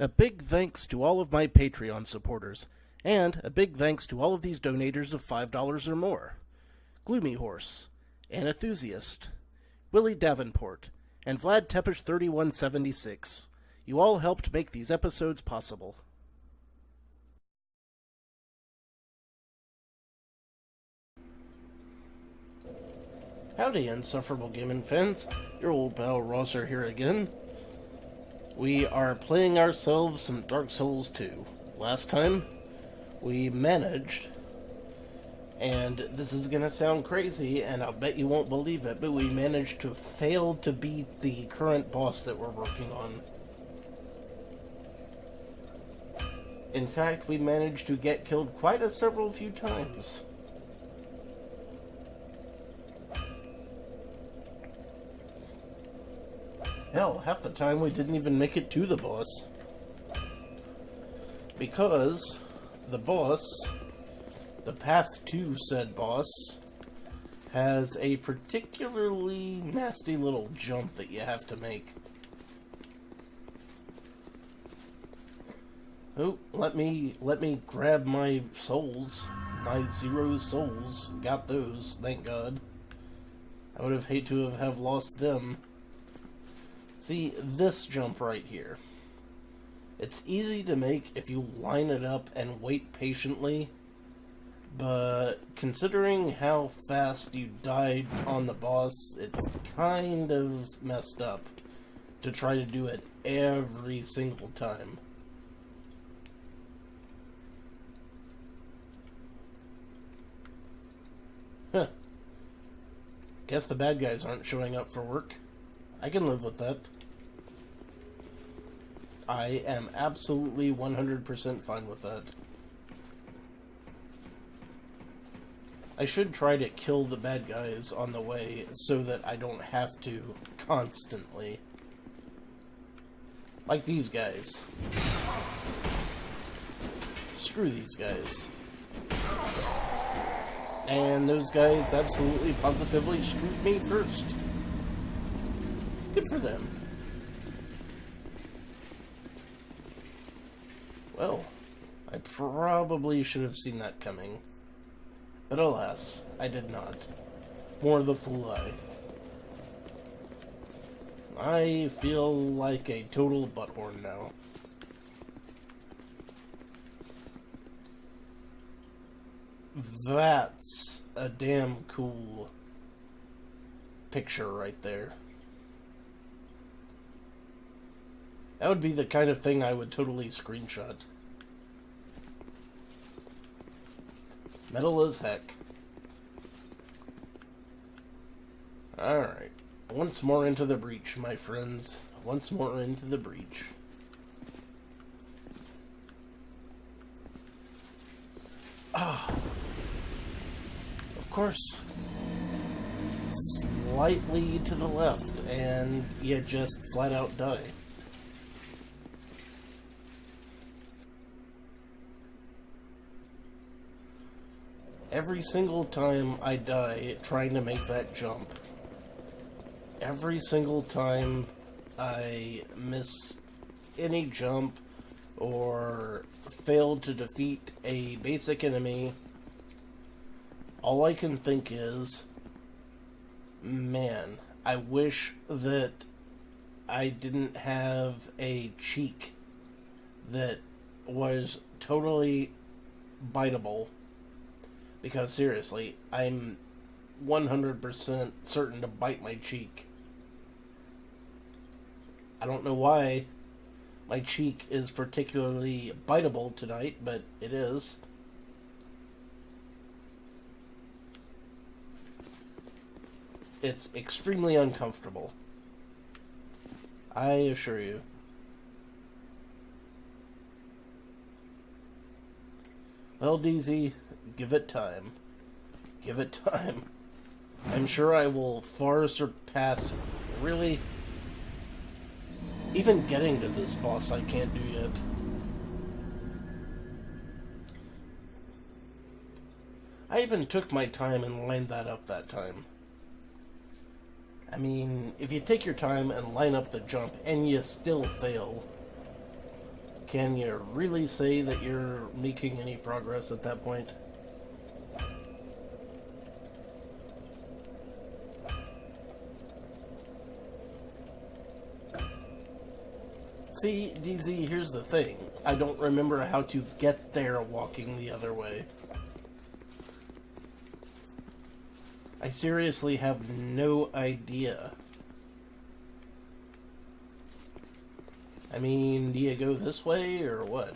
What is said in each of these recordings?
A big thanks to all of my Patreon supporters, and a big thanks to all of these donators of $5 or more. Gloomy Horse, Anenthusiast, Willie Davenport, and Vlad Tepish 3176. You all helped make these episodes possible. Howdy, insufferable gaming fans. Your old pal Rosser here again. We are playing ourselves some Dark Souls 2. Last time, we managed, and this is gonna sound crazy, and I'll bet you won't believe it, but we managed to fail to beat the current boss that we're working on. In fact, we managed to get killed quite a several few times. Hell, half the time we didn't even make it to the boss. Because the boss, the path to said boss, has a particularly nasty little jump that you have to make. Oh, let me grab my souls. My 0 souls. Got those, thank God. I would have hated to have lost them. See, this jump right here. It's easy to make if you line it up and wait patiently, but considering how fast you died on the boss, it's kind of messed up to try to do it every single time. Huh. Guess the bad guys aren't showing up for work. I can live with that. I am absolutely 100% fine with that. I should try to kill the bad guys on the way so that I don't have to constantly. Like these guys. Screw these guys. And those guys absolutely positively screwed me first. Good for them. Well, I probably should have seen that coming. But alas, I did not. More the fool I feel like a total butthorn now. That's a damn cool picture right there. That would be the kind of thing I would totally screenshot. Metal as heck. Alright. Once more into the breach, my friends. Once more into the breach. Ah. Of course. Slightly to the left, and you just flat out die. Every single time I die trying to make that jump, every single time I miss any jump or fail to defeat a basic enemy, all I can think is, man, I wish that I didn't have a cheek that was totally biteable. Because seriously, I'm 100% certain to bite my cheek. I don't know why my cheek is particularly biteable tonight, but it is. It's extremely uncomfortable. I assure you. Well, DZ, give it time. Give it time. I'm sure I will far surpass... Really? Even getting to this boss I can't do yet. I even took my time and lined that up that time. I mean, if you take your time and line up the jump and you still fail, can you really say that you're making any progress at that point? See, DZ, here's the thing. I don't remember how to get there walking the other way. I seriously have no idea. I mean, do you go this way, or what?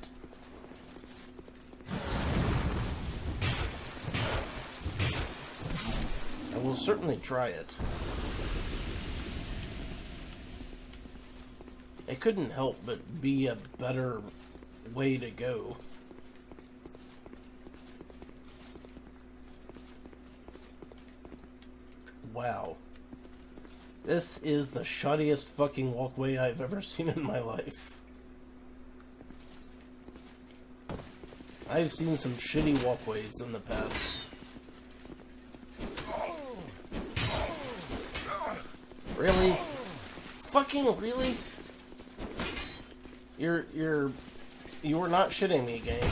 I will certainly try it. It couldn't help but be a better way to go. Wow. This is the shoddiest fucking walkway I've ever seen in my life. I've seen some shitty walkways in the past. Really? Fucking really? You were not shitting me, game.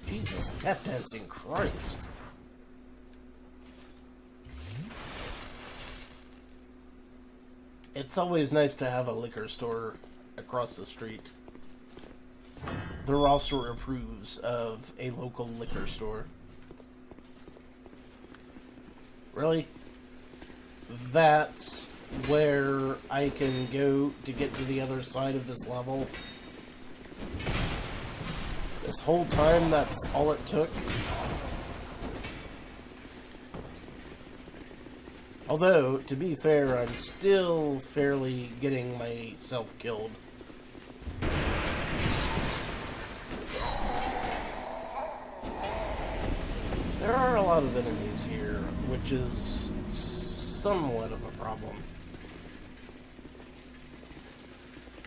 Jesus, tap dancing Christ. It's always nice to have a liquor store across the street. The roster approves of a local liquor store. Really? That's where I can go to get to the other side of this level. This whole time, that's all it took. Although, to be fair, I'm still fairly getting myself killed. There are a lot of enemies here, which is somewhat of a problem.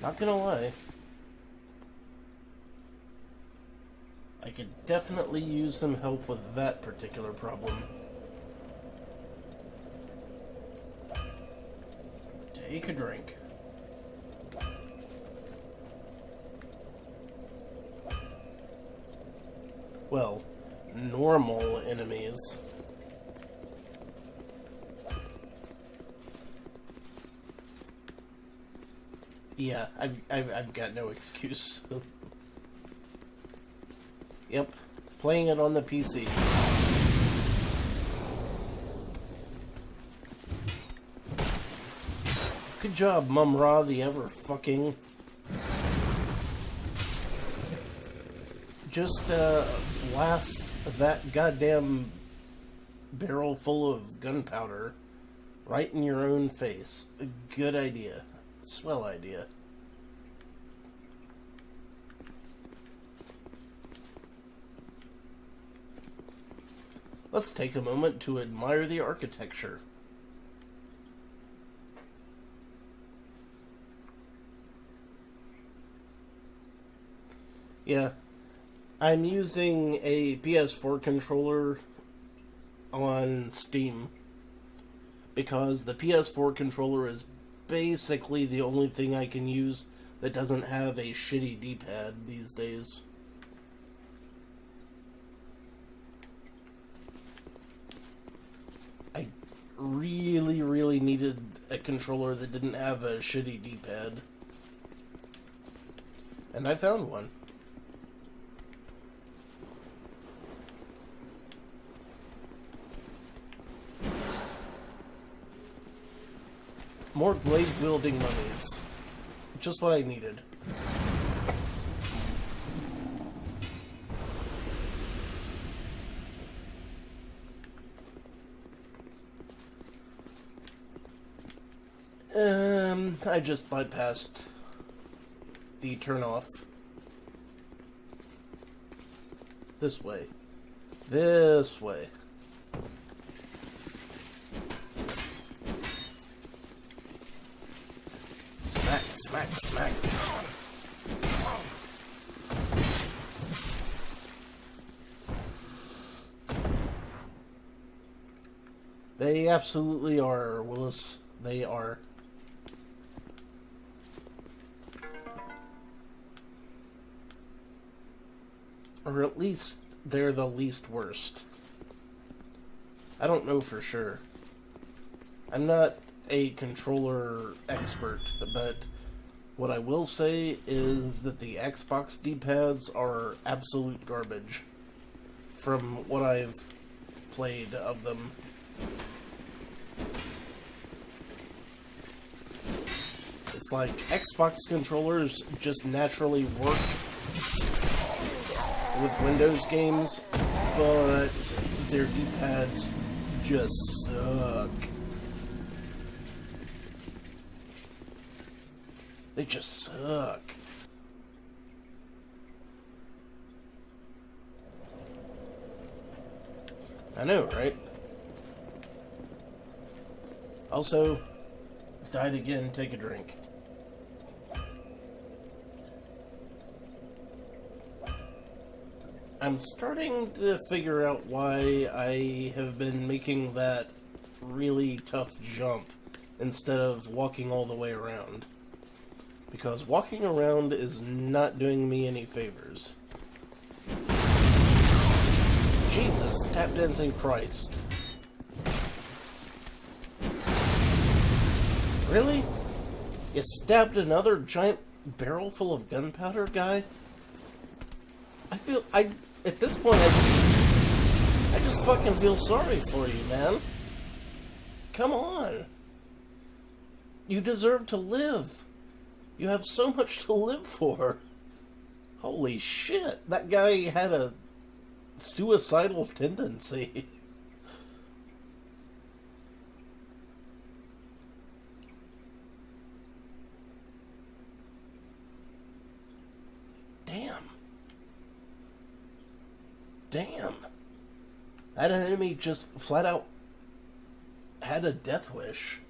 Not gonna lie. I could definitely use some help with that particular problem. Take a drink. Well, normal enemies. Yeah, I've got no excuse. Yep, playing it on the PC. Good job, Mum-Ra the ever-fucking... Just, blast that goddamn barrel full of gunpowder right in your own face. A good idea. Swell idea. Let's take a moment to admire the architecture. Yeah, I'm using a PS4 controller on Steam because the PS4 controller is basically the only thing I can use that doesn't have a shitty D-pad these days. I really needed a controller that didn't have a shitty D-pad. And I found one. More blade-wielding mummies. Just what I needed. I just bypassed the turn-off. This way. This way. Smack, smack, smack. They absolutely are, Willis. They are. Or at least they're the least worst. I don't know for sure. I'm not a controller expert, but what I will say is that the Xbox D-pads are absolute garbage from what I've played of them. It's like Xbox controllers just naturally work with Windows games, but their D-pads just suck. They just suck. I know, right? Also, died again, take a drink. I'm starting to figure out why I have been making that really tough jump instead of walking all the way around. Because walking around is not doing me any favors. Jesus, tap dancing Christ. Really? You stabbed another giant barrel full of gunpowder guy? At this point, I just fucking feel sorry for you, man. Come on. You deserve to live. You have so much to live for. Holy shit, that guy had a suicidal tendency. Damn. That enemy just flat out had a death wish.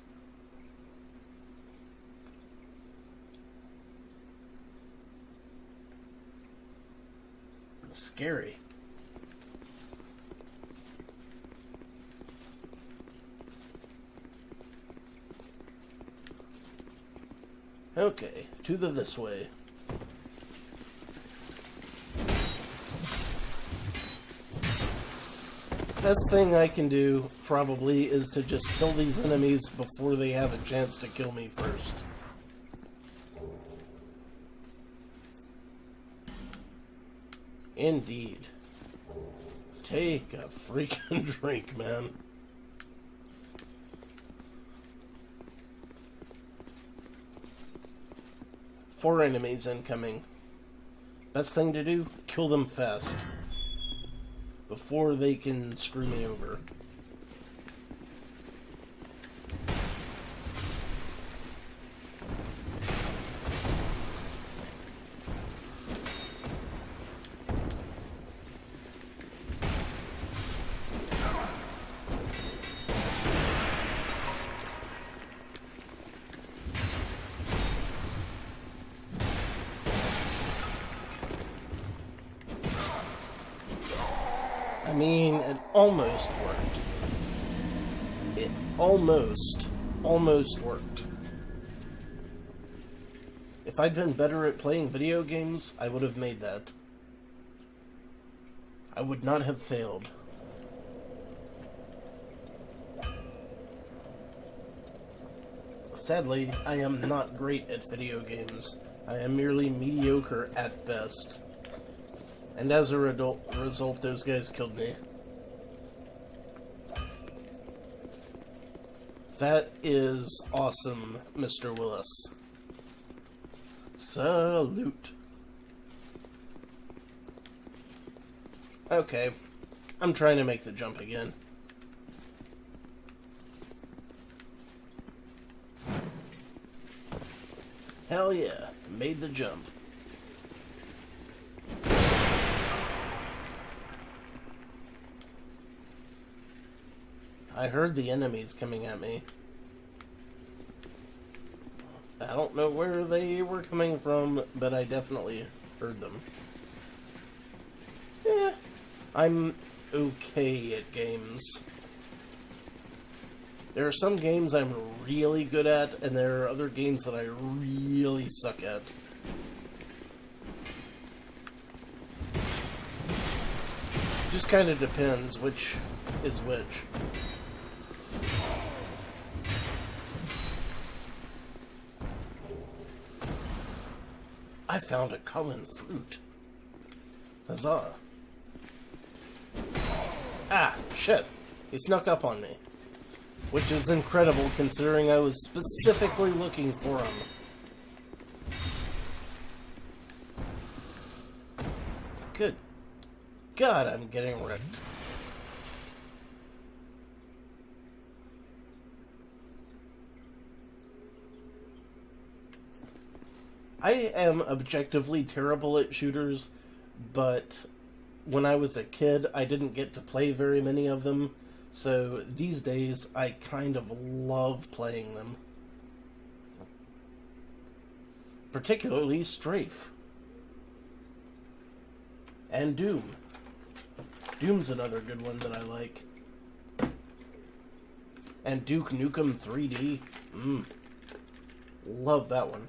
Scary. Okay, to the this way. Best thing I can do, probably, is to just kill these enemies before they have a chance to kill me first. Indeed. Take a freaking drink, man. Four enemies incoming. Best thing to do, kill them fast. Before they can screw me over. I mean, it almost worked. It almost worked. If I'd been better at playing video games, I would have made that. I would not have failed. Sadly, I am not great at video games. I am merely mediocre at best. And as a result, those guys killed me. That is awesome, Mr. Willis. Salute. Okay, I'm trying to make the jump again. Hell yeah, made the jump. I heard the enemies coming at me. I don't know where they were coming from, but I definitely heard them. Yeah, I'm okay at games. There are some games I'm really good at, and there are other games that I really suck at. Just kind of depends which is which. I found a common fruit. Huzzah. Ah, shit. He snuck up on me. Which is incredible considering I was specifically looking for him. Good God, I'm getting wrecked. I am objectively terrible at shooters, but when I was a kid, I didn't get to play very many of them, so these days I kind of love playing them. Particularly Strafe. And Doom. Doom's another good one that I like. And Duke Nukem 3D. Love that one.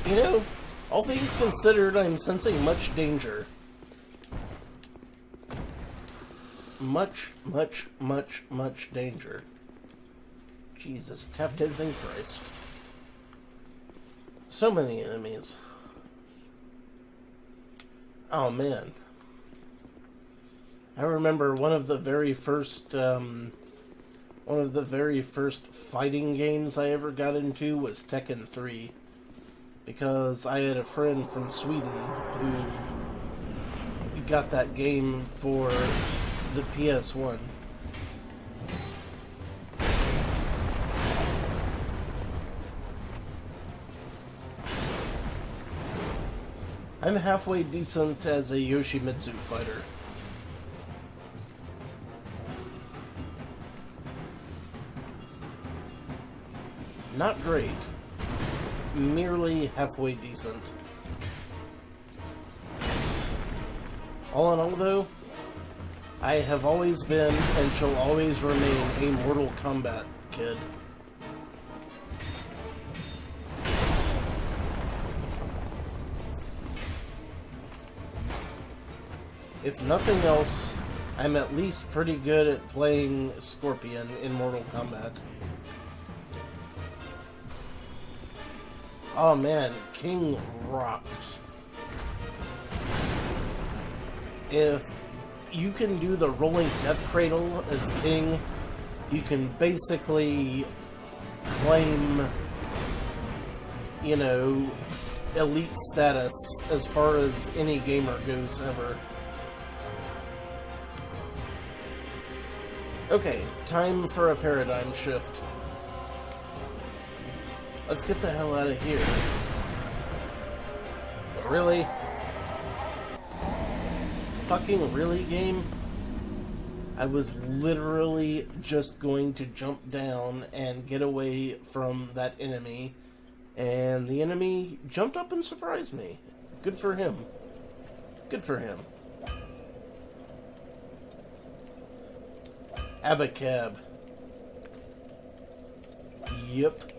You know, all things considered, I'm sensing much danger. Much danger. Jesus, tap dancing Christ. So many enemies. Oh man. I remember one of the very first fighting games I ever got into was Tekken 3. Because I had a friend from Sweden who got that game for the PS1. I'm halfway decent as a Yoshimitsu fighter. Not great. Merely halfway decent. All in all, though, I have always been and shall always remain a Mortal Kombat kid. If nothing else, I'm at least pretty good at playing Scorpion in Mortal Kombat. Oh man, King rocks. If you can do the rolling death cradle as King, you can basically claim, you know, elite status as far as any gamer goes ever. Okay, time for a paradigm shift. Let's get the hell out of here. Really? Fucking really, game? I was literally just going to jump down and get away from that enemy, and the enemy jumped up and surprised me. Good for him. Good for him. Abacab. Yep.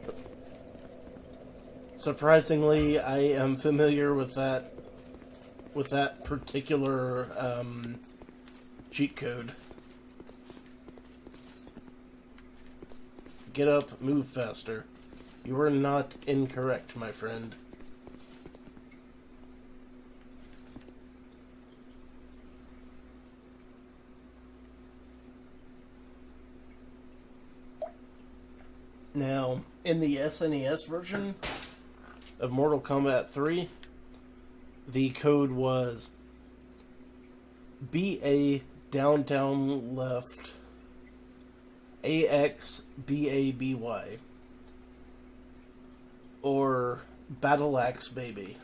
Surprisingly, I am familiar with that particular cheat code. Get up, move faster. You are not incorrect, my friend. Now, in the SNES version, of Mortal Kombat 3, the code was BA down left AXBABY, or Battle Axe Baby.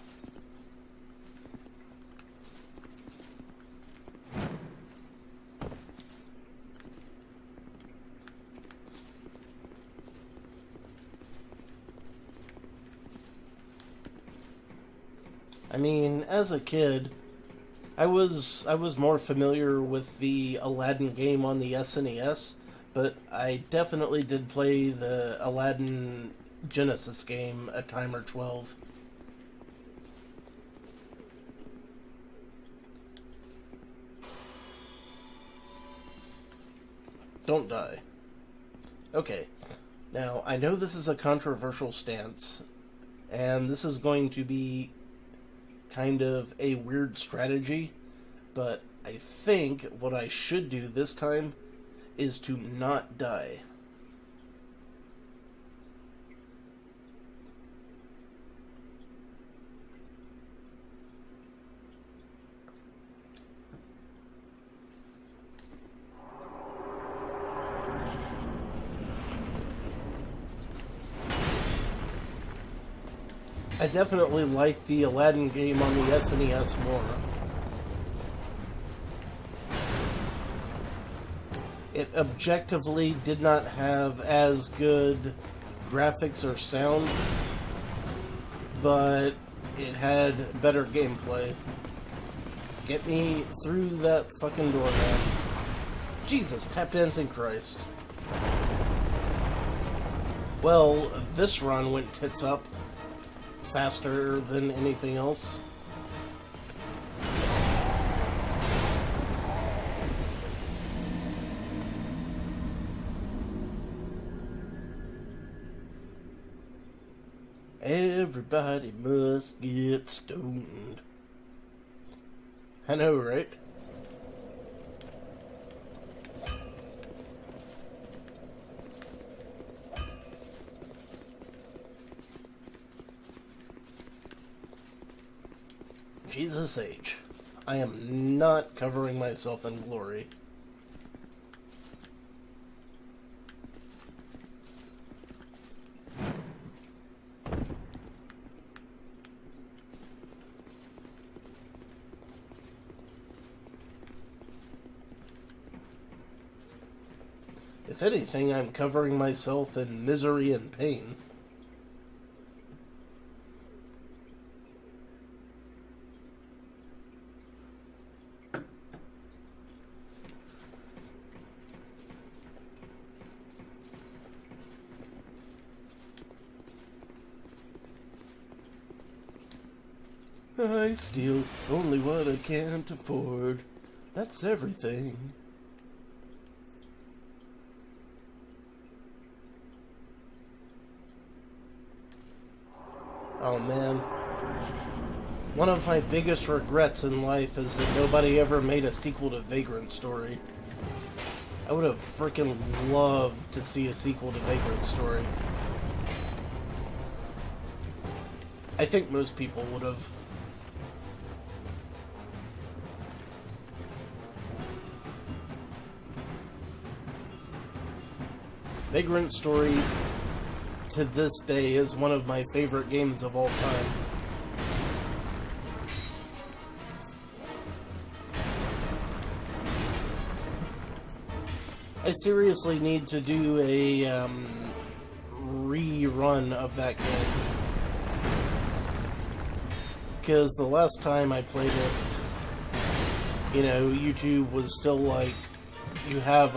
I mean, as a kid, I was more familiar with the Aladdin game on the SNES, but I definitely did play the Aladdin Genesis game a time or 12. Don't die. Okay. Now, I know this is a controversial stance, and this is going to be kind of a weird strategy, but I think what I should do this time is to not die. I definitely like the Aladdin game on the SNES more. It objectively did not have as good graphics or sound, but it had better gameplay. Get me through that fucking door, man. Jesus, tap dancing Christ. Well, this run went tits up faster than anything else. Everybody must get stoned. I know, right? Jesus H. I am not covering myself in glory. If anything, I'm covering myself in misery and pain. I steal only what I can't afford. That's everything. Oh man. One of my biggest regrets in life is that nobody ever made a sequel to Vagrant Story. I would have freaking loved to see a sequel to Vagrant Story. I think most people would have. Vagrant Story, to this day, is one of my favorite games of all time. I seriously need to do a rerun of that game. Because the last time I played it, you know, YouTube was still like, you have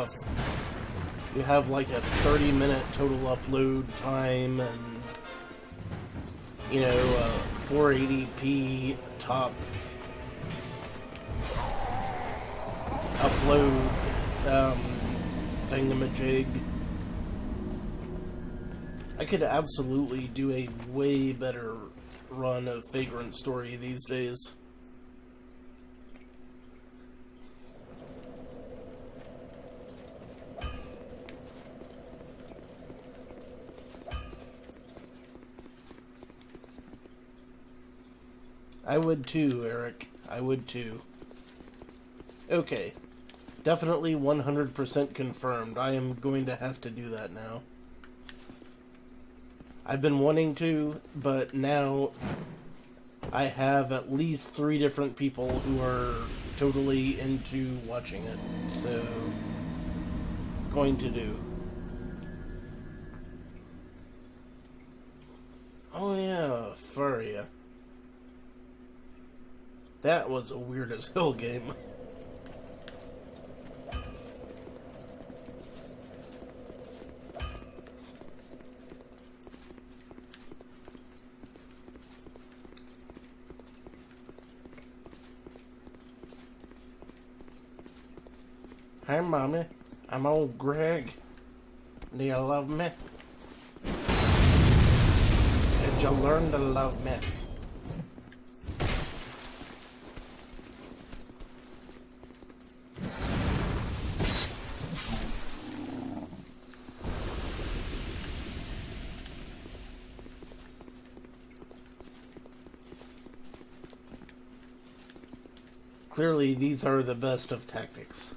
like a 30-minute total upload time, and you know, 480p top upload thingamajig. I could absolutely do a way better run of Vagrant Story these days. I would too, Eric. I would too. Okay. Definitely 100% confirmed. I am going to have to do that now. I've been wanting to, but now I have at least 3 different people who are totally into watching it. So, going to do. Oh yeah, Furia. That was a weird as hell game. Hey, Mommy. I'm old Greg. Do you love me? Did you learn to love me? Clearly, these are the best of tactics.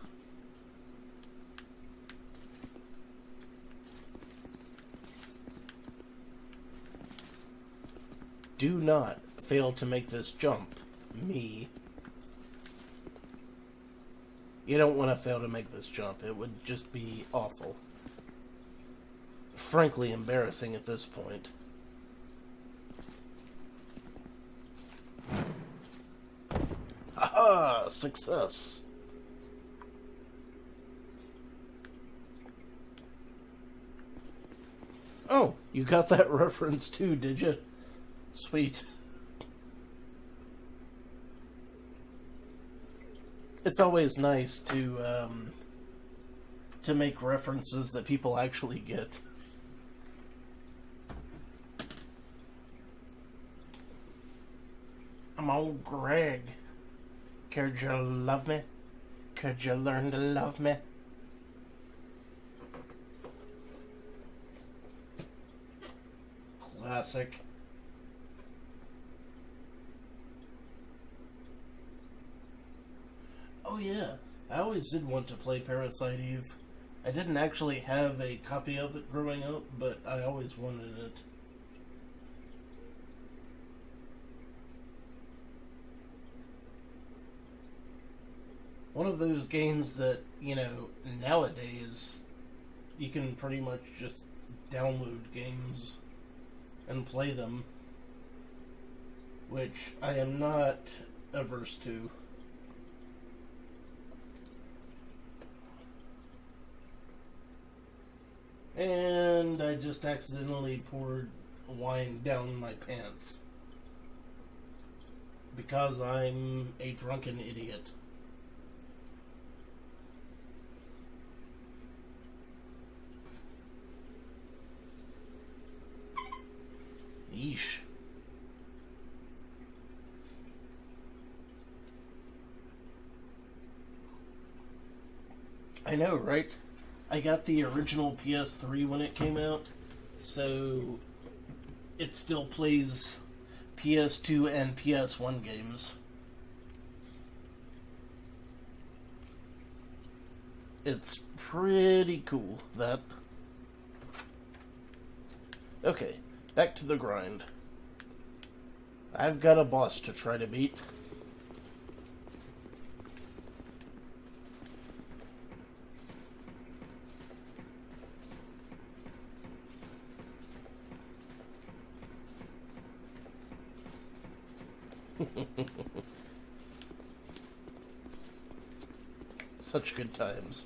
Do not fail to make this jump, me. You don't want to fail to make this jump. It would just be awful. Frankly embarrassing at this point. Haha! Success! Oh, you got that reference too, did you? Sweet. It's always nice to make references that people actually get. I'm old Greg. Could you love me? Could you learn to love me? Classic. Oh yeah, I always did want to play Parasite Eve. I didn't actually have a copy of it growing up, but I always wanted it. One of those games that, you know, nowadays you can pretty much just download games and play them, which I am not averse to. And I just accidentally poured wine down my pants. Because I'm a drunken idiot. Yeesh. I know, right? I got the original PS3 when it came out, so it still plays PS2 and PS1 games. It's pretty cool, that. Okay, back to the grind. I've got a boss to try to beat. Such good times.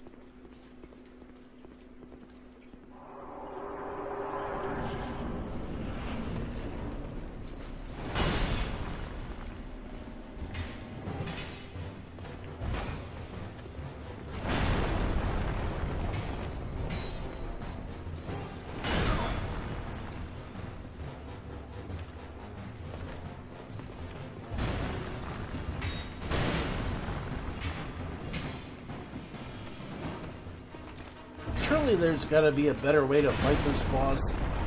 Surely there's gotta be a better way to fight this boss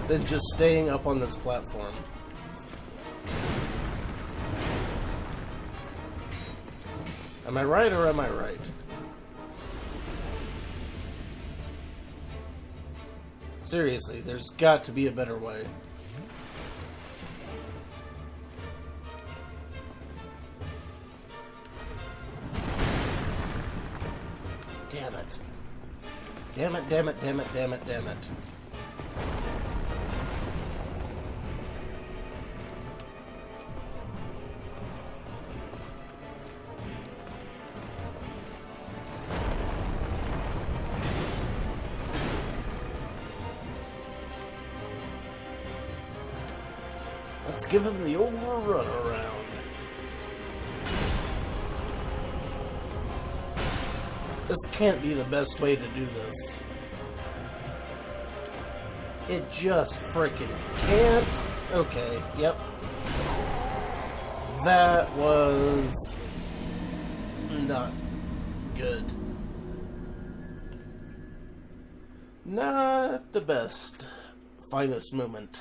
than just staying up on this platform. Am I right or am I right? Seriously, there's got to be a better way. Damn it. Damn it, damn it, damn it, damn it, damn it. Let's give him the old run around. This can't be the best way to do this. It just frickin' can't. Okay, yep. That was not good. Not the best, finest moment.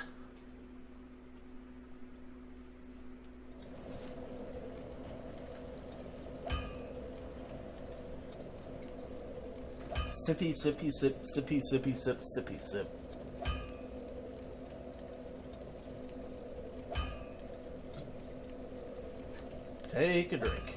Sippy, sippy, sip, sippy, sippy, sip, sippy, sip. Take a drink.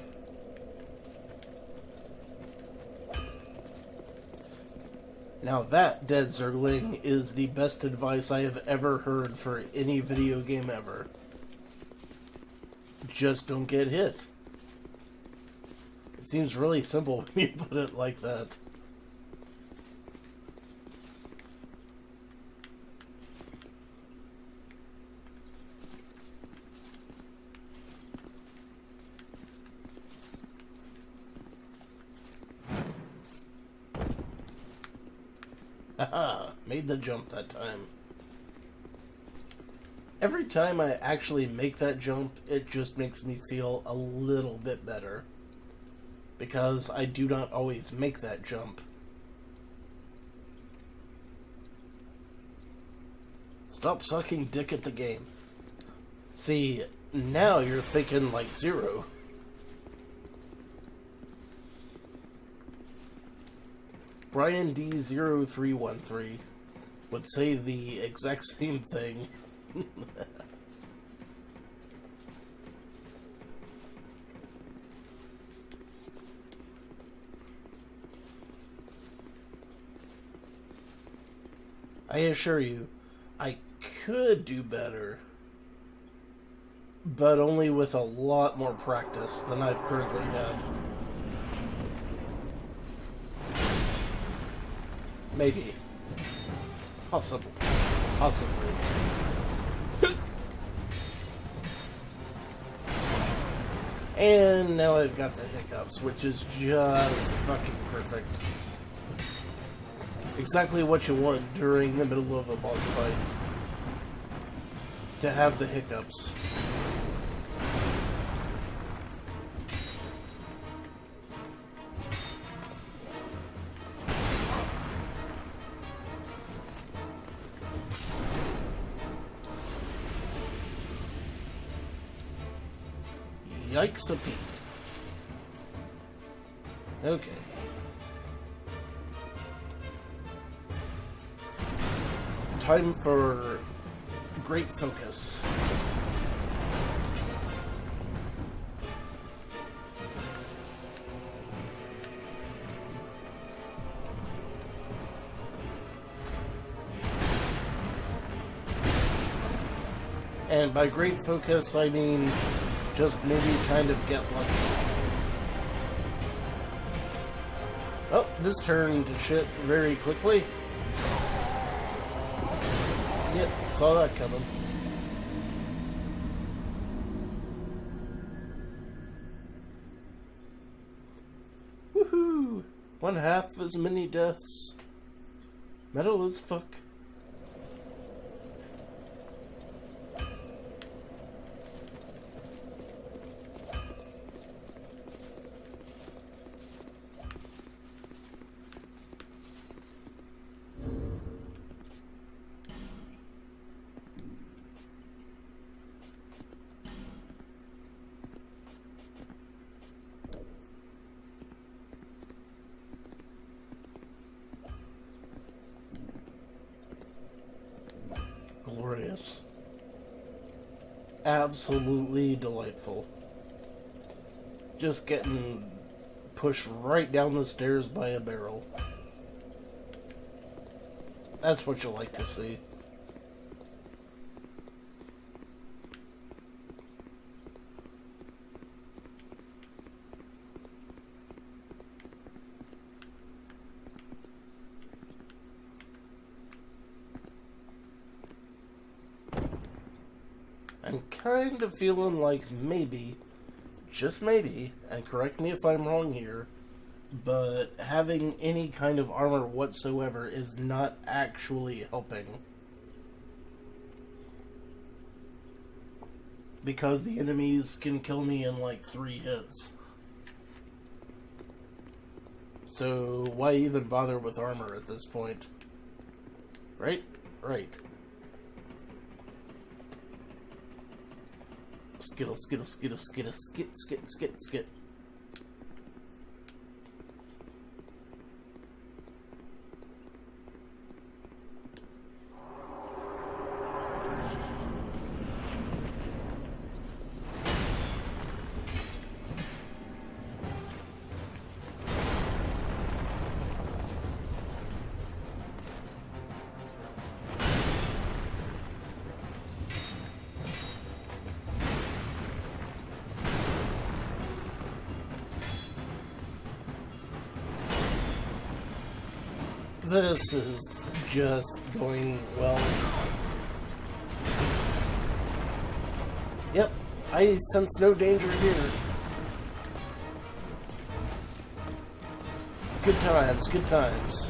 Now that, Dead Zergling, is the best advice I have ever heard for any video game ever. Just don't get hit. It seems really simple when you put it like that. Haha, made the jump that time. Every time I actually make that jump, it just makes me feel a little bit better. Because I do not always make that jump. Stop sucking dick at the game. See, now you're thinking like Zero. Brian D0313 would say the exact same thing. I assure you, I could do better, but only with a lot more practice than I've currently had. Maybe. Possible. Possibly. And now I've got the hiccups, which is just fucking perfect. Exactly what you want during the middle of a boss fight. To have the hiccups. Yikes a Pete. Okay. Time for great focus. And by great focus, I mean just maybe kind of get lucky. Oh, this turned to shit very quickly. Yep, saw that coming. Woohoo! 1/2 as many deaths. Metal as fuck. stairs. Absolutely delightful. Just getting pushed right down the stairs by a barrel. That's what you like to see. I'm kind of feeling like maybe, just maybe, and correct me if I'm wrong here, but having any kind of armor whatsoever is not actually helping. Because the enemies can kill me in like 3 hits. So why even bother with armor at this point? Right? Right. Skittle, skittle, skittle, skittle, skit, skit, skit, skit. This is just going well. Yep, I sense no danger here. Good times, good times.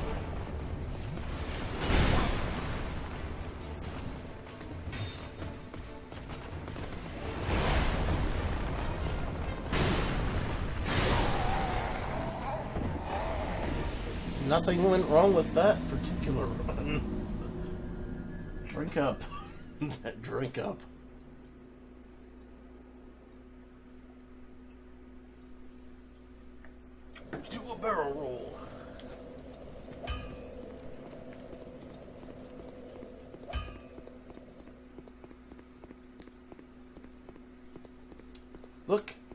Nothing went wrong with that particular run. Drink up. Drink up. Do a barrel roll.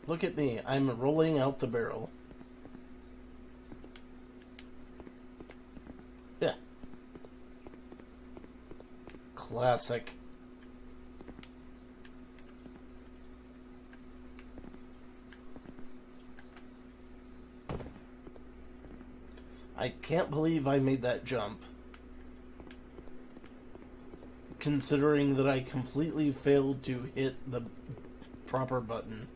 Look at me. I'm rolling out the barrel. Yeah. Classic. I can't believe I made that jump. Considering that I completely failed to hit the proper button.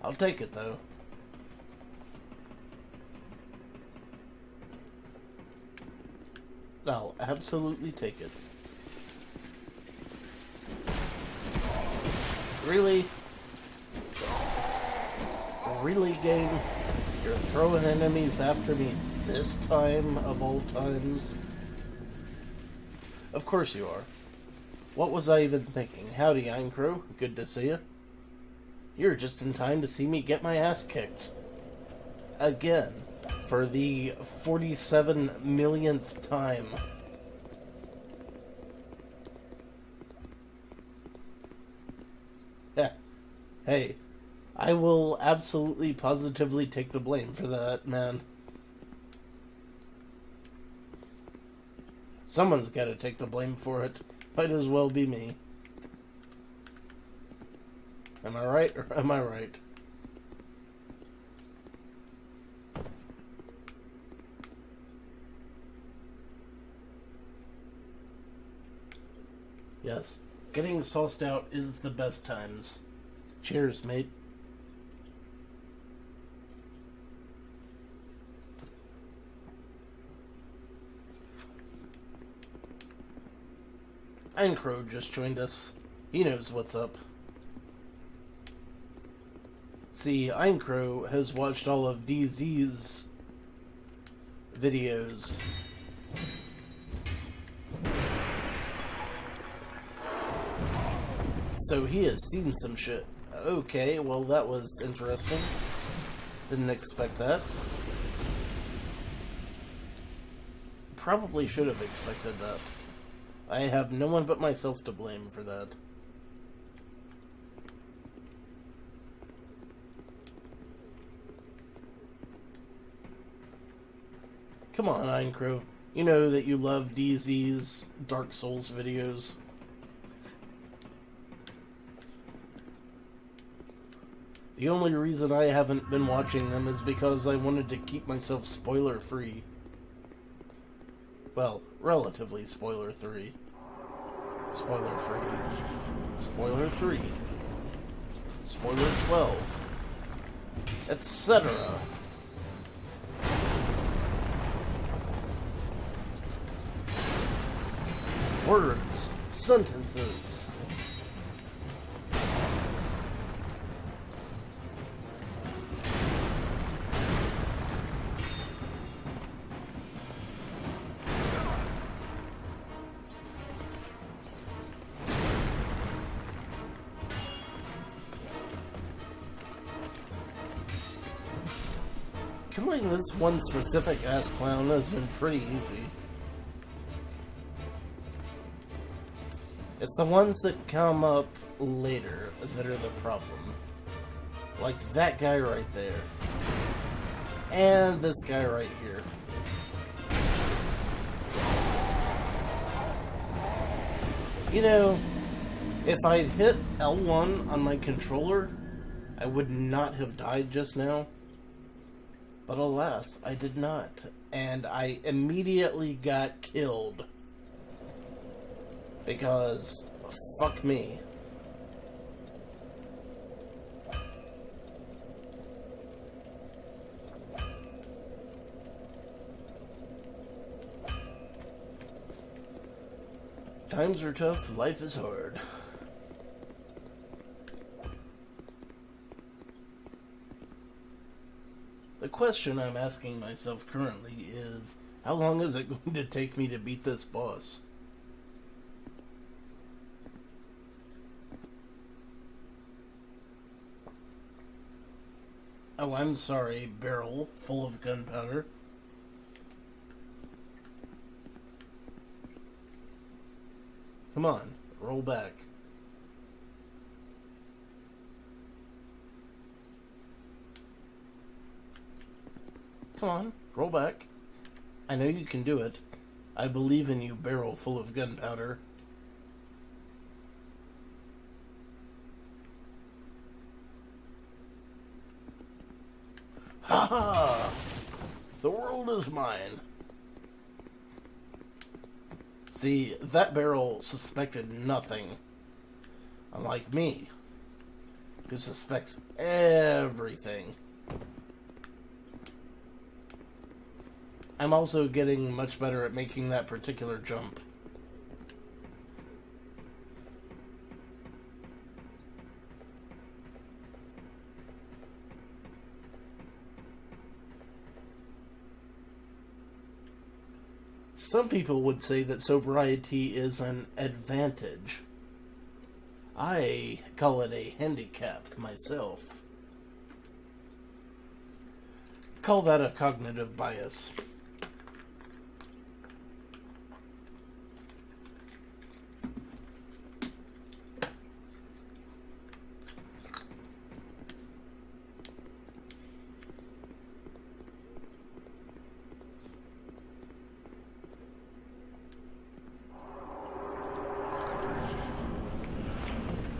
I'll take it though. I'll absolutely take it. Really? Really, game? You're throwing enemies after me this time of all times? Of course you are. What was I even thinking? Howdy, Aincrow. Good to see you. You're just in time to see me get my ass kicked. Again. For the 47 millionth time. Yeah. Hey, I will absolutely positively take the blame for that, man. Someone's got to take the blame for it. Might as well be me. Am I right or am I right? Yes, getting sauced out is the best times. Cheers, mate. Aincrow just joined us. He knows what's up. See, Aincrow has watched all of DZ's videos. So he has seen some shit. Okay, well that was interesting. Didn't expect that. Probably should have expected that. I have no one but myself to blame for that. Come on, Aincrow. You know that you love DZ's Dark Souls videos. The only reason I haven't been watching them is because I wanted to keep myself spoiler-free. Well, relatively spoiler-free. Spoiler-free. Spoiler-3. Spoiler 12. Etc. Words. Sentences. Killing this one specific ass clown has been pretty easy. It's the ones that come up later that are the problem. Like that guy right there. And this guy right here. You know, if I'd hit L1 on my controller, I would not have died just now. But alas, I did not. And I immediately got killed. Because, fuck me. Times are tough, life is hard. The question I'm asking myself currently is, how long is it going to take me to beat this boss? Oh, I'm sorry, barrel full of gunpowder. Come on, roll back. Come on, roll back. I know you can do it. I believe in you, barrel full of gunpowder. Ha ha! The world is mine. See, that barrel suspected nothing. Unlike me, who suspects everything. I'm also getting much better at making that particular jump. Some people would say that sobriety is an advantage. I call it a handicap myself. Call that a cognitive bias.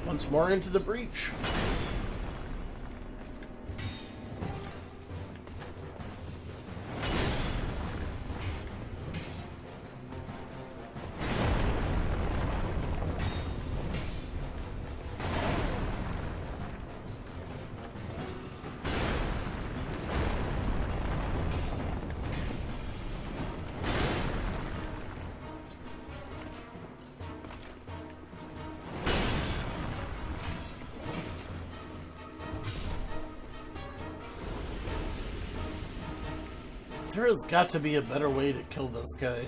Once more into the breach. There has got to be a better way to kill this guy.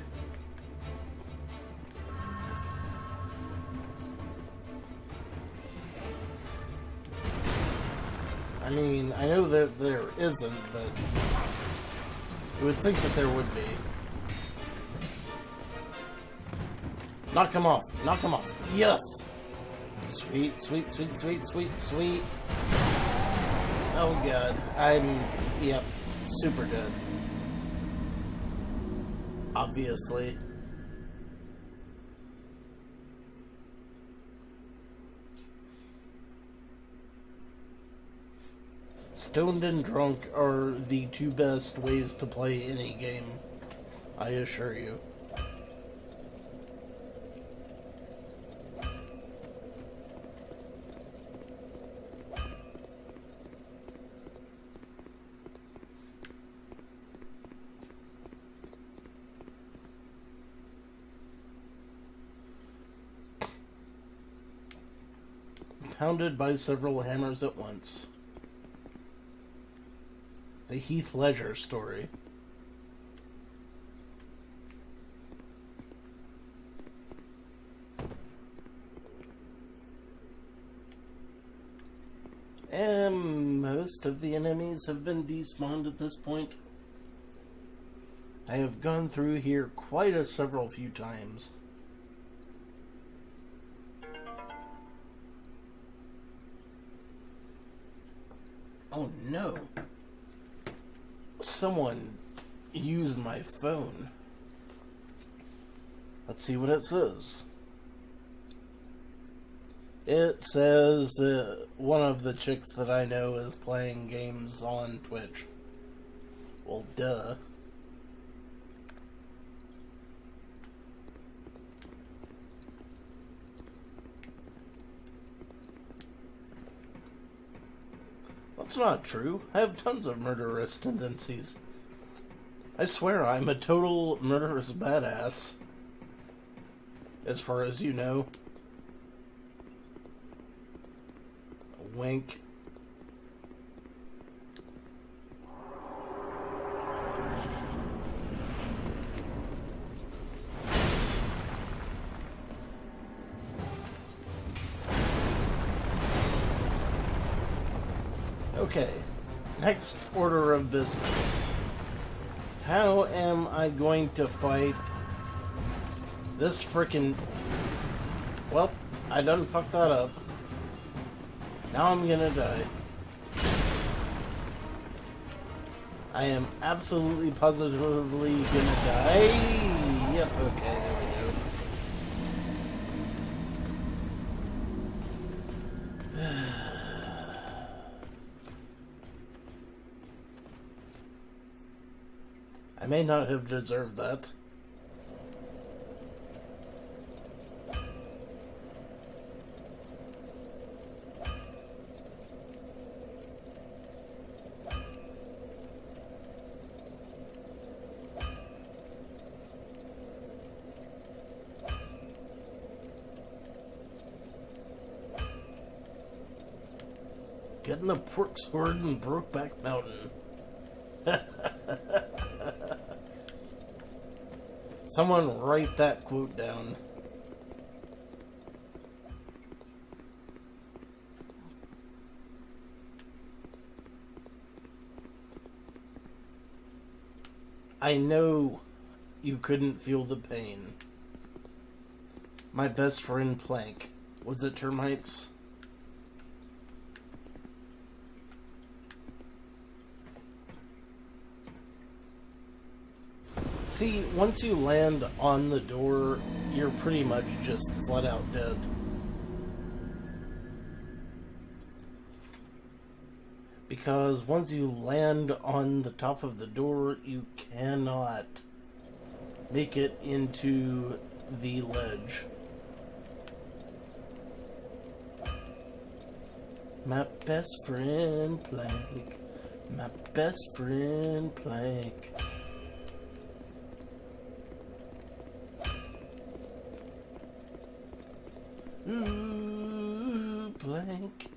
I mean, I know that there isn't, but you would think that there would be. Knock him off. Knock him off. Yes. Sweet, sweet, sweet, sweet, sweet, sweet. Oh god. Yep, super dead. Obviously. Stoned and drunk are the two best ways to play any game, I assure you. Pounded by several hammers at once. The Heath Ledger story. And most of the enemies have been despawned at this point. I have gone through here quite several few times. Oh no. Someone used my phone. Let's see what it says. It says that one of the chicks that I know is playing games on Twitch. Well, duh. That's not true. I have tons of murderous tendencies. I swear I'm a total murderous badass. As far as you know. Wink. Okay, next order of business. How am I going to fight this frickin'... Well, I done fucked that up. Now I'm gonna die. I am absolutely positively gonna die. Yep, okay, there we go. I may not have deserved that. Getting the pork sword in Brokeback Mountain. Someone write that quote down. I know you couldn't feel the pain. My best friend Plank. Was it termites? See, once you land on the door, you're pretty much just flat out dead. Because once you land on the top of the door, you cannot make it into the ledge. My best friend Plank. My best friend Plank. Ooh, Plank.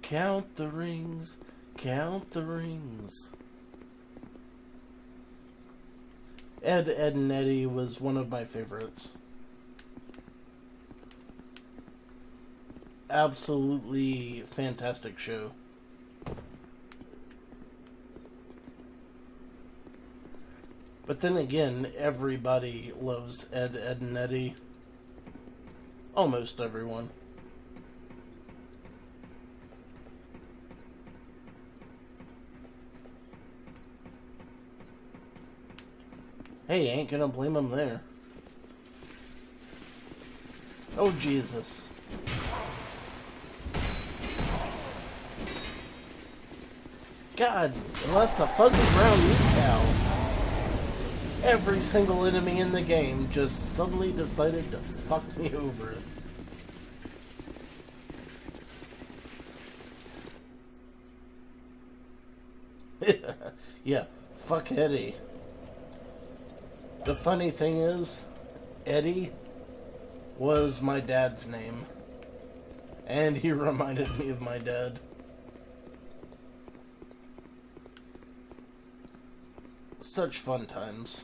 Count the rings. Count the rings. Ed, Edd n Eddy was one of my favorites. Absolutely fantastic show. But then again, everybody loves Ed, Edd n Eddy. Almost everyone. Hey, ain't gonna blame him there. Oh, Jesus. God, unless a fuzzy brown meat cow. Every single enemy in the game just suddenly decided to fuck me over. Yeah, fuck Eddie. The funny thing is, Eddie was my dad's name. And he reminded me of my dad. Such fun times.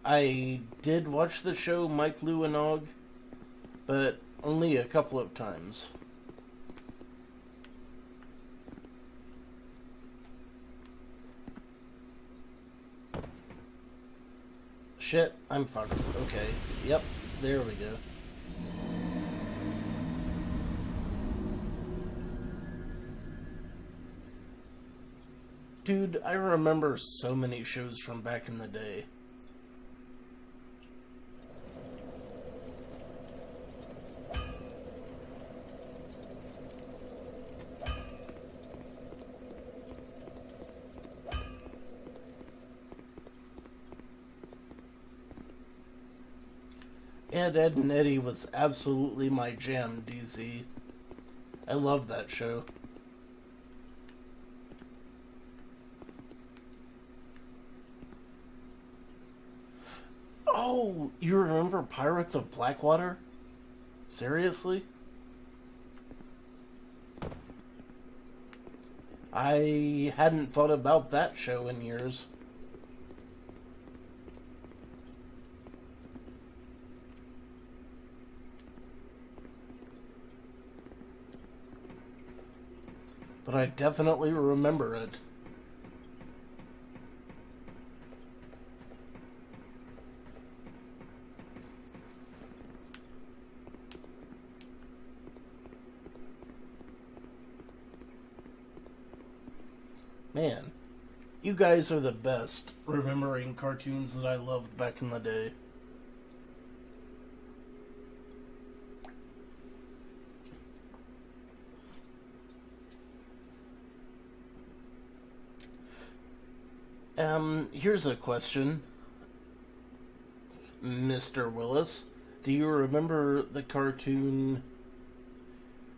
I did watch the show Mike, Lou, and Og, but only a couple of times. Shit, I'm fucked. Okay. Yep, there we go. Dude, I remember so many shows from back in the day. Ed, Ed, and Eddie was absolutely my jam, DZ. I love that show. Oh, you remember Pirates of Blackwater? Seriously? I hadn't thought about that show in years. But I definitely remember it. Man, you guys are the best, remembering cartoons that I loved back in the day. Here's a question, Mr. Willis. Do you remember the cartoon,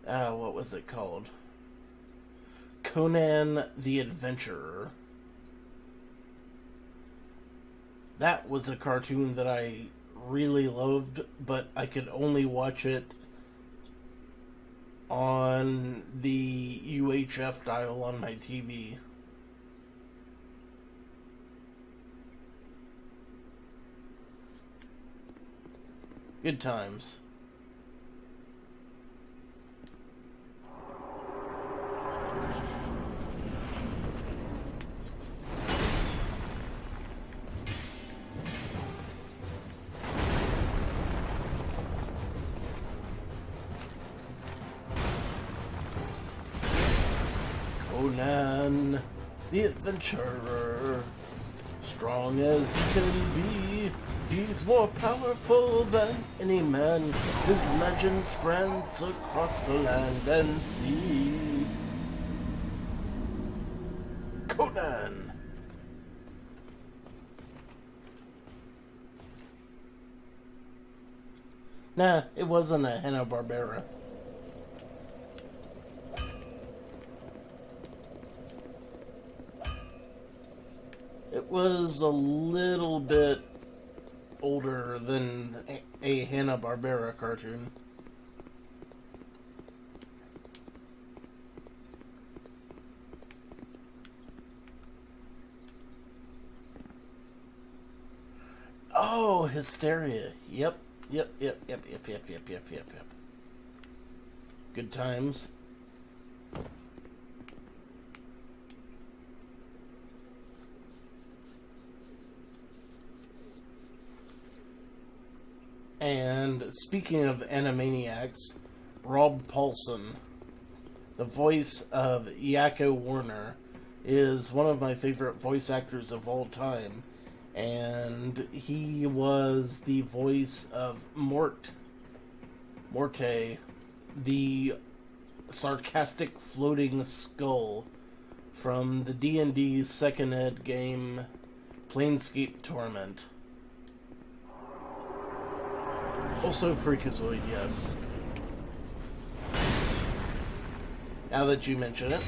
what was it called? Conan the Adventurer. That was a cartoon that I really loved, but I could only watch it on the UHF dial on my TV. Good times. Conan the Adventurer, strong as he can be, he's more powerful than any man. His legend spreads across the land and sea. Conan. Nah, it wasn't a Hanna-Barbera. It was a little bit older than a Hanna-Barbera cartoon. Oh, Hysteria. Yep. Good times. And speaking of Animaniacs, Rob Paulsen, the voice of Yakko Warner, is one of my favorite voice actors of all time. And he was the voice of Morte, the sarcastic floating skull from the D&D second ed game Planescape Torment. Also Freakazoid, yes. Now that you mention it.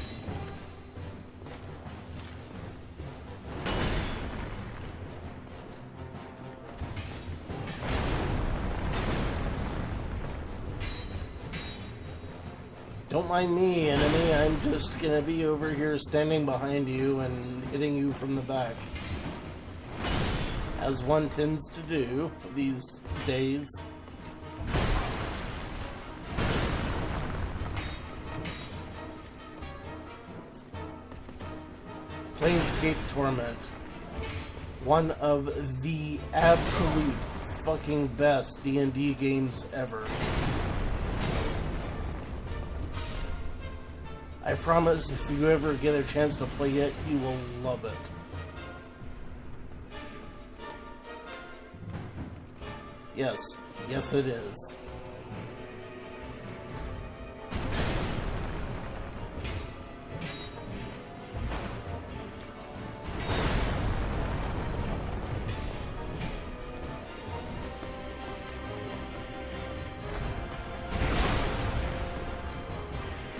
Don't mind me, enemy. I'm just gonna be over here standing behind you and hitting you from the back. As one tends to do these days. Planescape Torment. One of the absolute fucking best D&D games ever. I promise if you ever get a chance to play it, you will love it. Yes. Yes, it is.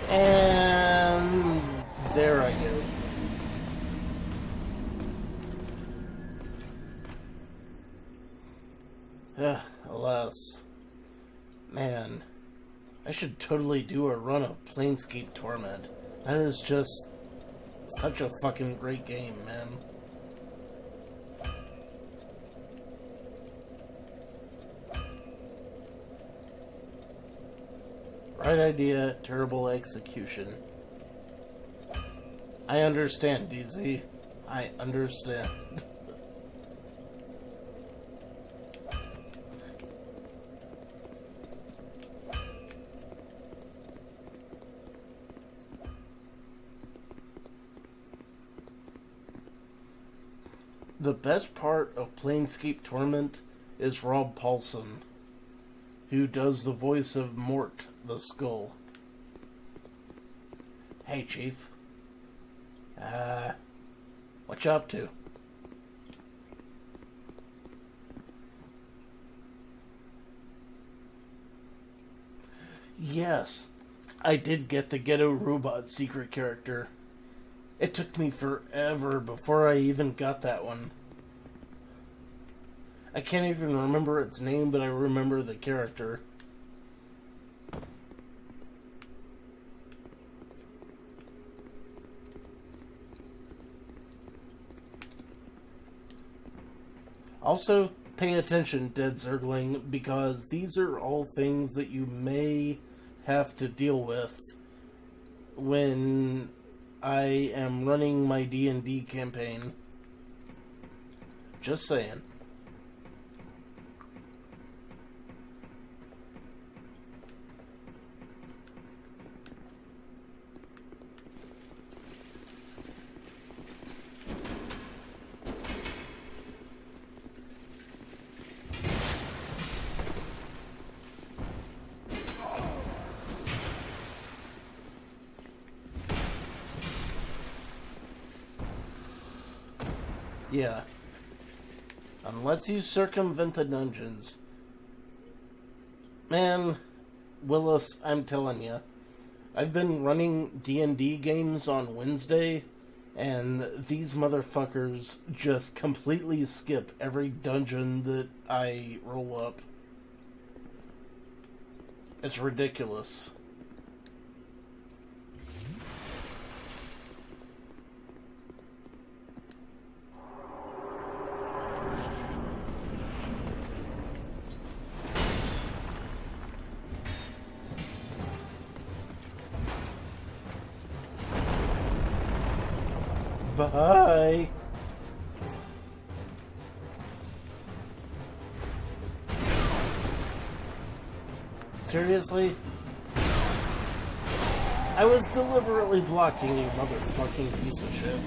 And there I go. Alas. Man, I should totally do a run of Planescape Torment. That is just such a fucking great game, man. Right idea, terrible execution. I understand, DZ. I understand. The best part of Planescape Torment is Rob Paulsen, who does the voice of Morte the Skull. Hey, Chief. What you up to? Yes, I did get the Ghetto Robot secret character. It took me forever before I even got that one. I can't even remember its name, but I remember the character. Also, pay attention, Dead Zergling, because these are all things that you may have to deal with when I am running my D&D campaign. Just saying. Yeah. Unless you circumvent the dungeons. Man, Willis, I'm telling you. I've been running D&D games on Wednesday, and these motherfuckers just completely skip every dungeon that I roll up. It's ridiculous. Bye. Seriously? I was deliberately blocking you, motherfucking piece of shit.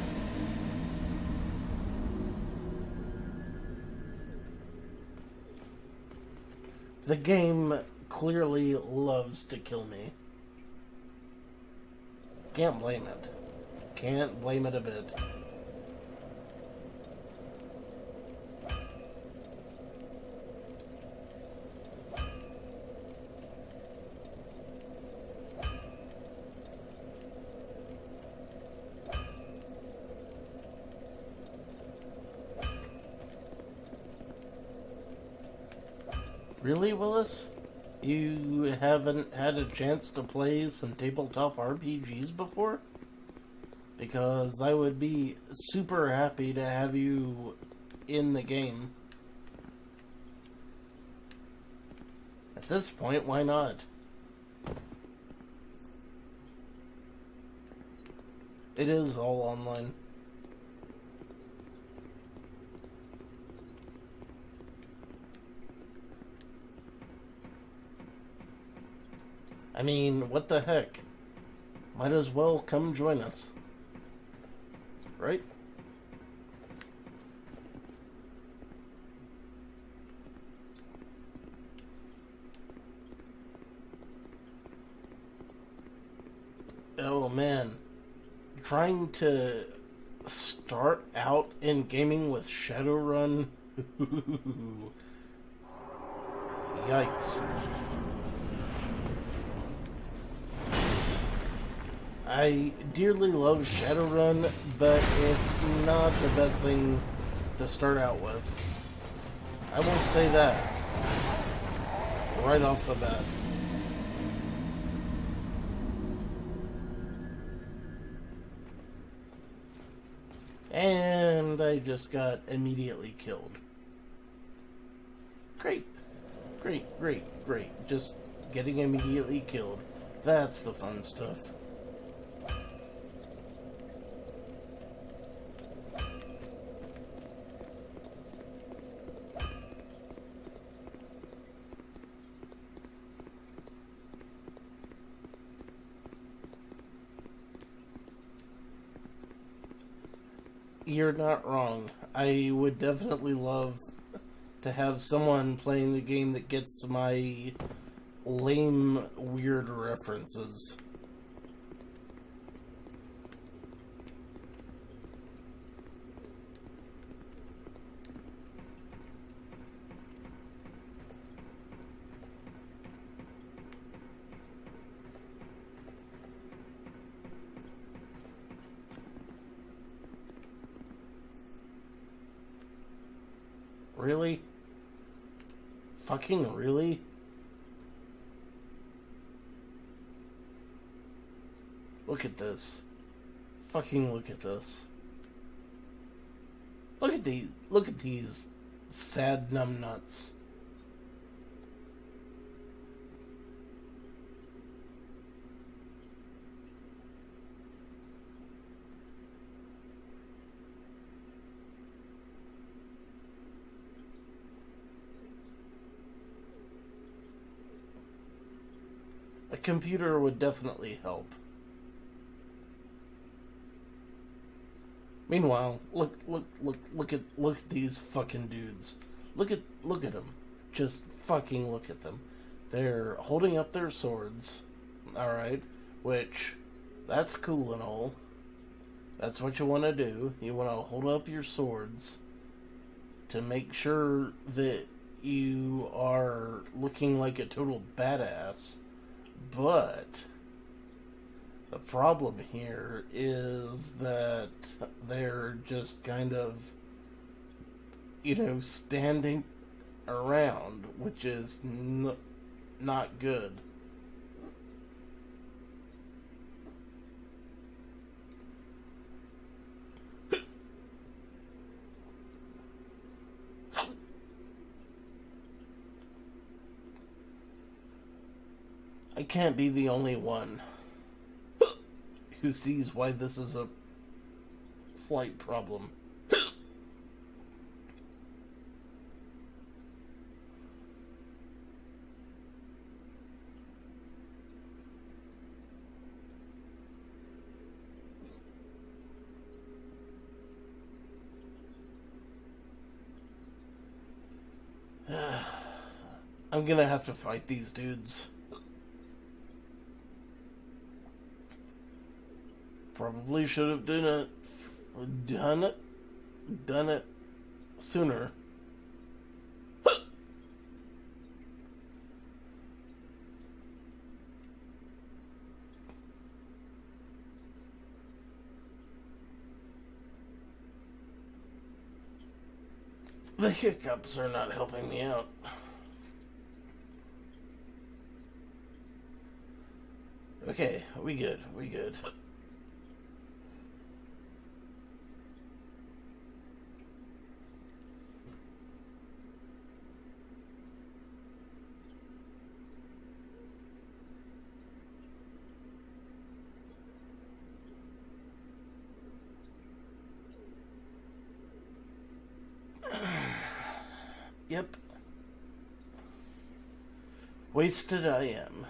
The game clearly loves to kill me. Can't blame it. Can't blame it a bit. Really, Willis? You haven't had a chance to play some tabletop RPGs before? Because I would be super happy to have you in the game. At this point, why not? It is all online. I mean, what the heck? Might as well come join us. Right? Oh man. Trying to start out in gaming with Shadowrun? Yikes. I dearly love Shadowrun, but it's not the best thing to start out with. I will say that right off the bat. And I just got immediately killed. Great. Great, great, great. Just getting immediately killed. That's the fun stuff. You're not wrong. I would definitely love to have someone playing the game that gets my lame, weird references. Really? Fucking really? Look at this. Fucking look at this. Look at these sad numbnuts. A computer would definitely help. Meanwhile, look at these fucking dudes. Look at them. Just fucking look at them. They're holding up their swords. Alright, which that's cool and all. That's what you want to do. You want to hold up your swords to make sure that you are looking like a total badass. But the problem here is that they're just kind of, standing around, which is not good. I can't be the only one who sees why this is a slight problem. I'm gonna have to fight these dudes. Probably should have done it sooner. The hiccups are not helping me out. Okay, we good. Yep. Wasted I am.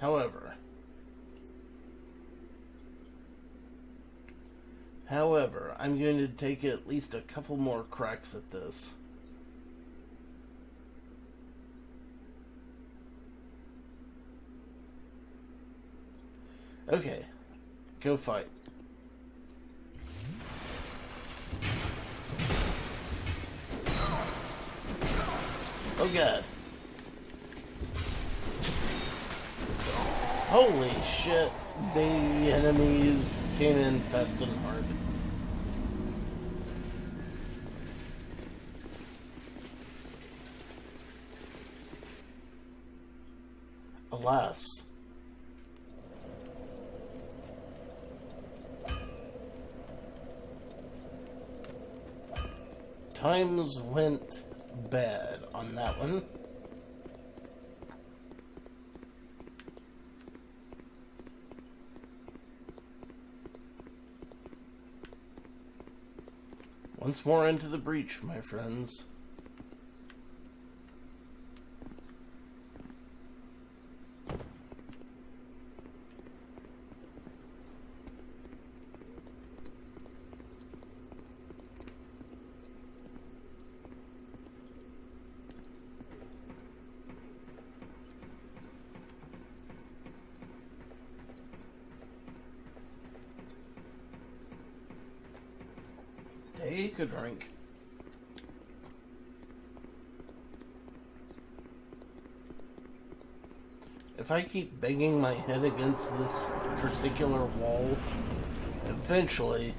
However, I'm going to take at least a couple more cracks at this. Okay, go fight. Oh god. Holy shit, the enemies came in fast and hard. Alas. Times went bad on that one. Once more into the breach, my friends. Take a drink. If I keep banging my head against this particular wall, eventually...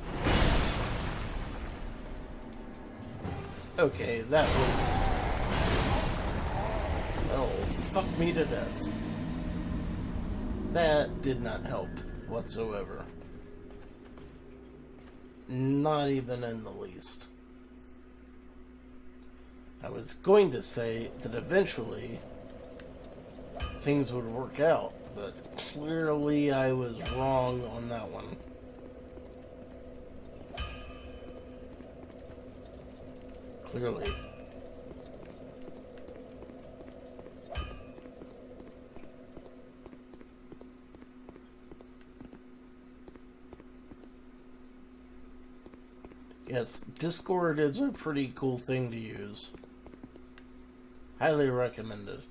Okay, that was... Oh, fuck me to death. That did not help whatsoever. Not even in the least. I was going to say that eventually things would work out, but clearly I was wrong on that one. Clearly. Yes, Discord is a pretty cool thing to use. Highly recommended.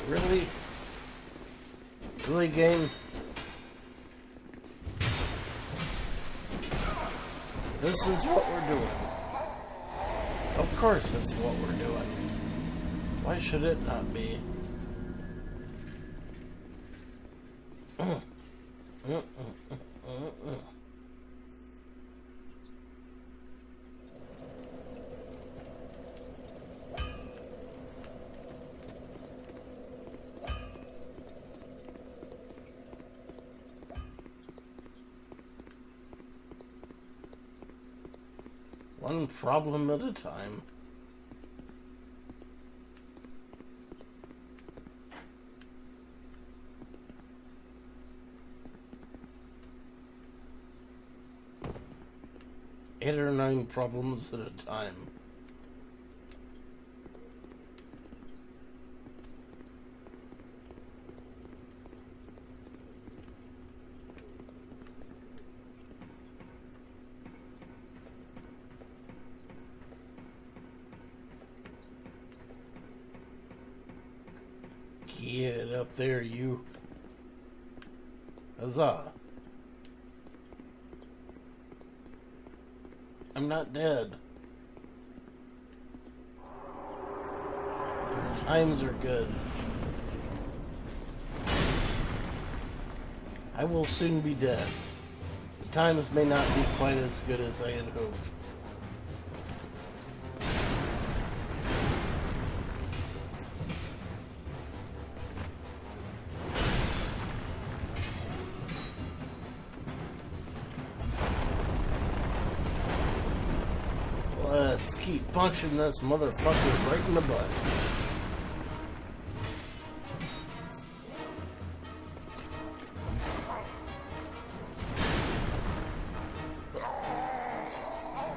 Really? Really, game? This is what we're doing. Of course it's what we're doing. Why should it not be? One problem at a time. 8 or 9 problems at a time. Get up there, you. Huzzah. I'm not dead. The times are good. I will soon be dead. The times may not be quite as good as I had hoped. Let's keep punching this motherfucker right in the butt.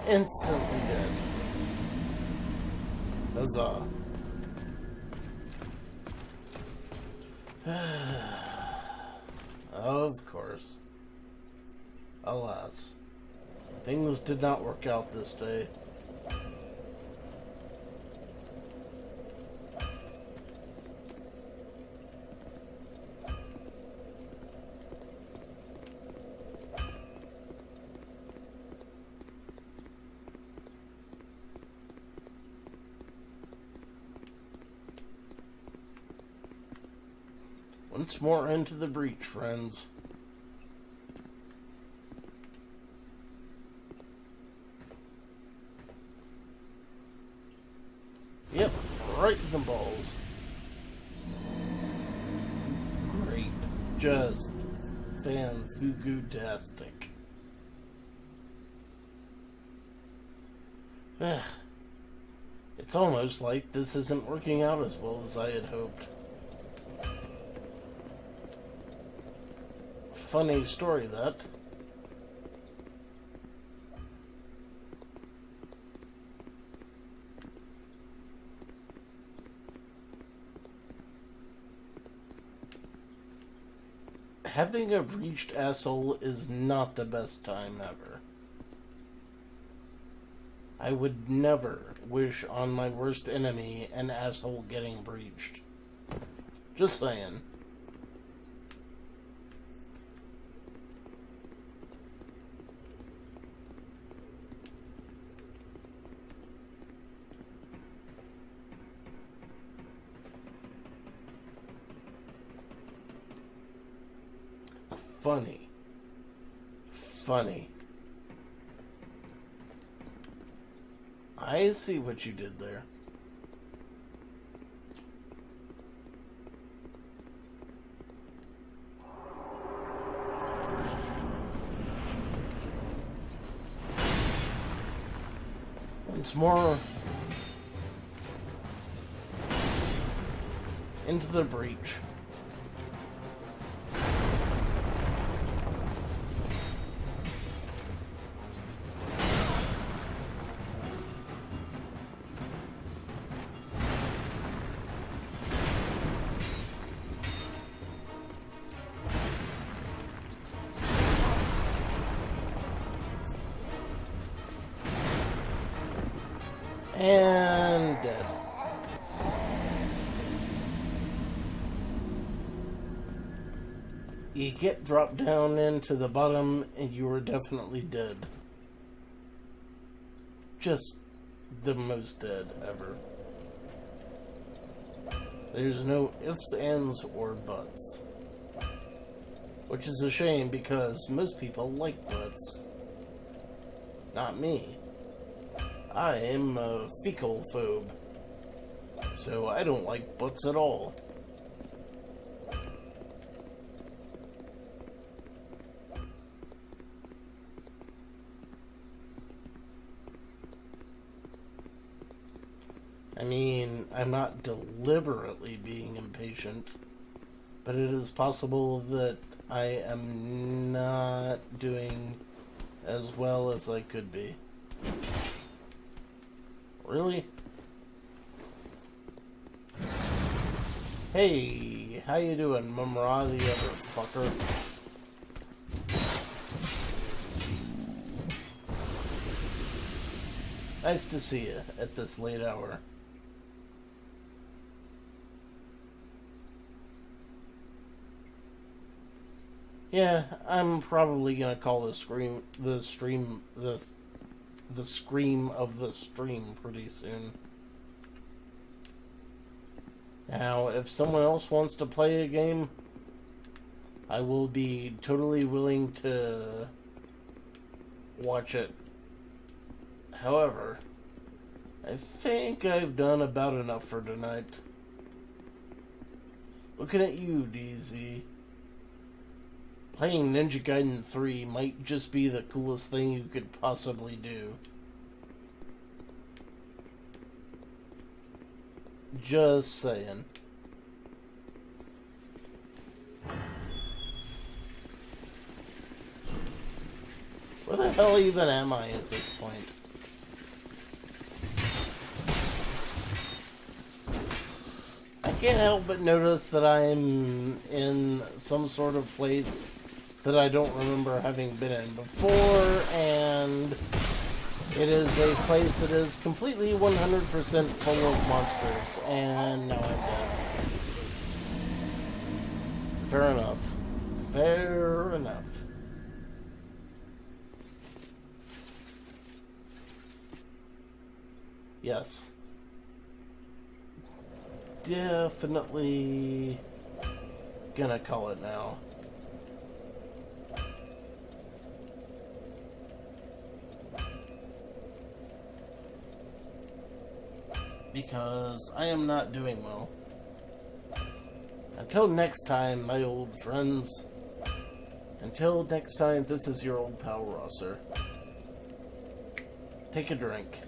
Instantly dead. Huzzah. Of course. Alas. Things did not work out this day. Once more into the breach, friends. Yep, right in the balls. Great. Just fan-fugu-tastic. It's almost like this isn't working out as well as I had hoped. Funny story, that. Having a breached asshole is not the best time ever. I would never wish on my worst enemy an asshole getting breached. Just saying. Funny. Funny. I see what you did there. Once more into the breach. And dead. You get dropped down into the bottom and you are definitely dead. Just the most dead ever. There's no ifs, ands, or buts. Which is a shame because most people like butts. Not me. I am a fecal phobe, so I don't like butts at all. I mean, I'm not deliberately being impatient, but it is possible that I am not doing as well as I could be. Really? Hey, how you doing, Mumra the other fucker? Nice to see you at this late hour. Yeah, I'm probably gonna call the scream the scream of the stream pretty soon. Now, if someone else wants to play a game, I will be totally willing to watch it. However, I think I've done about enough for tonight. Looking at you, DZ. Playing Ninja Gaiden 3 might just be the coolest thing you could possibly do. Just saying. Where the hell even am I at this point? I can't help but notice that I'm in some sort of place that I don't remember having been in before, and it is a place that is completely 100% full of monsters, and now I'm dead. Fair enough. Fair enough. Yes. Definitely gonna call it now. Because I am not doing well. Until next time, my old friends. Until next time, this is your old pal Rosser. Take a drink.